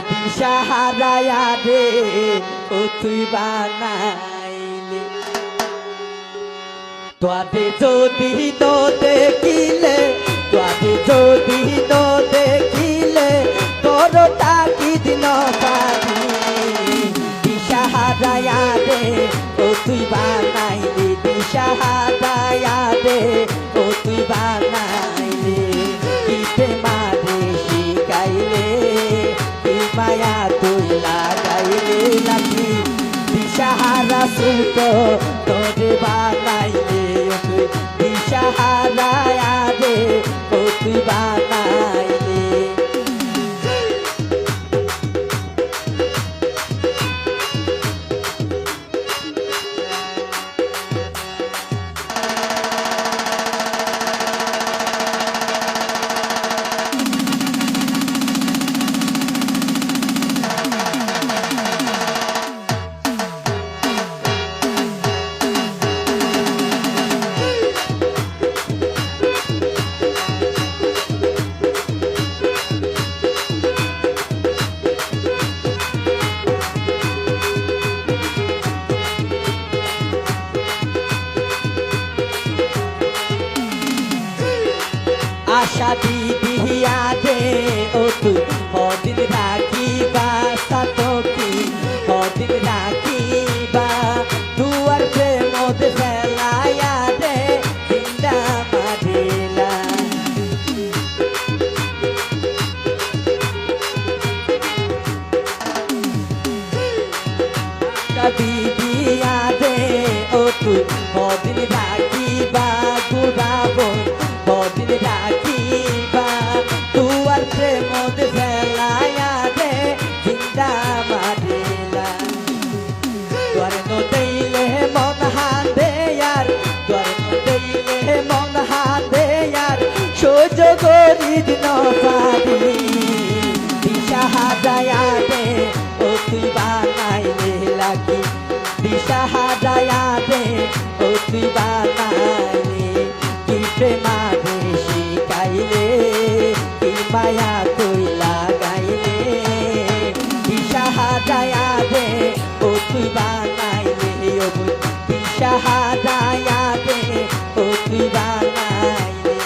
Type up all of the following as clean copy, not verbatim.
দিশা হারায়া রে ও তুই বানাইলি তোয়াতে যদি তো দেখিলে তোয়াতে যদি তো দেখিলে তোর তাকি দিন পারি দিশা হারায়া রে ও তুই বানাইলি দিশা হারায়া রে ও তুই বানাইলি কিতে মারে শিখাইলে কি মায়া তুই লাগাইলে নাকি দিশাহারা সুত তোরে বানাইলে ও তুই দিশাহারায়া রে ও তুই বানাইলে আশা দিদিয়া দে ও তুই হদিন রাখিবা সাতকি হদিন রাখিবা দুয়ার প্রেম দে ফেলায়া দে জিন্দা মারিলা আশা দিদিয়া দে ও তুই হদিন রাখিবা গুড়াবো হদিন রাখিবা তুয়ার প্রেম দে ফেলায়া দে জিন্দা মারিলা তোর নদইলে মন হাতে আর তোর নদইলে মন হাতে আর সহ্য করি দিন পারি দিশা হারায়া দে ও তুই বানাইলে লাগি দিশা হারায়া দে ও তুই বানাইলে কি প্রেমারে শিখাইলে কি মায়া তুই লাগাইলে দিশা হারায়া দে ও তুই বানাইলে ও দিশা হারায়া দে ও তুই বানাইলে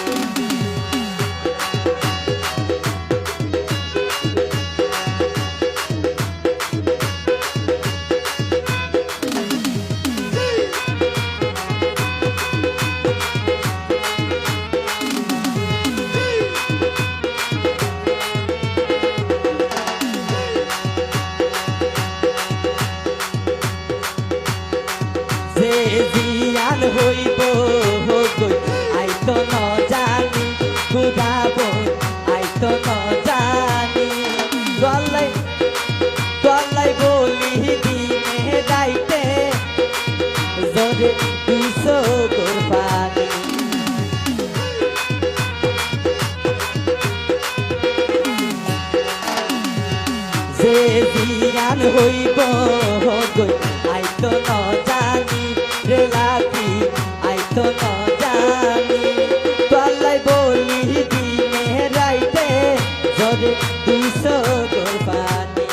যে জিয়ান হইব হগই আইতো ন জানি গুদাব আইতো ন জানি গলাই গলাই বলি দিনে যাইতে জোরে দুইশো কোরবানি যে জিয়ান হইব হগই আইতো ন জানি রে লাকি আইতো ন জানি গলাই বলি দিনে রাইতে জোরে দুইশো কোরবানি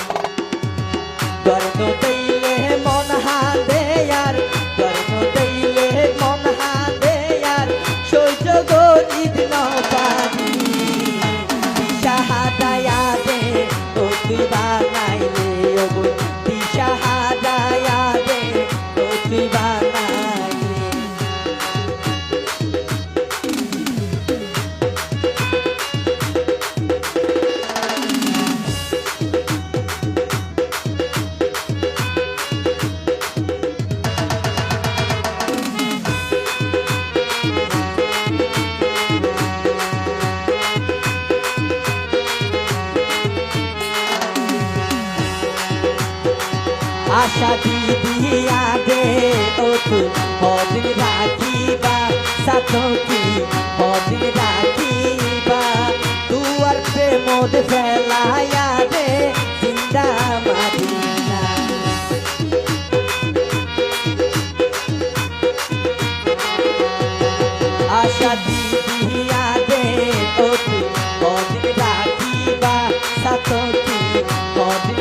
গর্ব দইলে মন হাতে আর গর্ব দইলে মন হাতে আর সহ্য করি দিন পারি দিশা হারায়া দে ও তুই বানাইলে ও দিশা হারায়া দে ও তুই বানাইলে আশা দিদিয়া দে ও তুই হদিন রাখিবা সাতকি হদিন রাখিবা দুয়ার প্রেম দে ফেলায়া দে জিন্দা মারিলা আশা দিদিয়া দে ও তুই হদিন রাখিবা সাতকি হদিন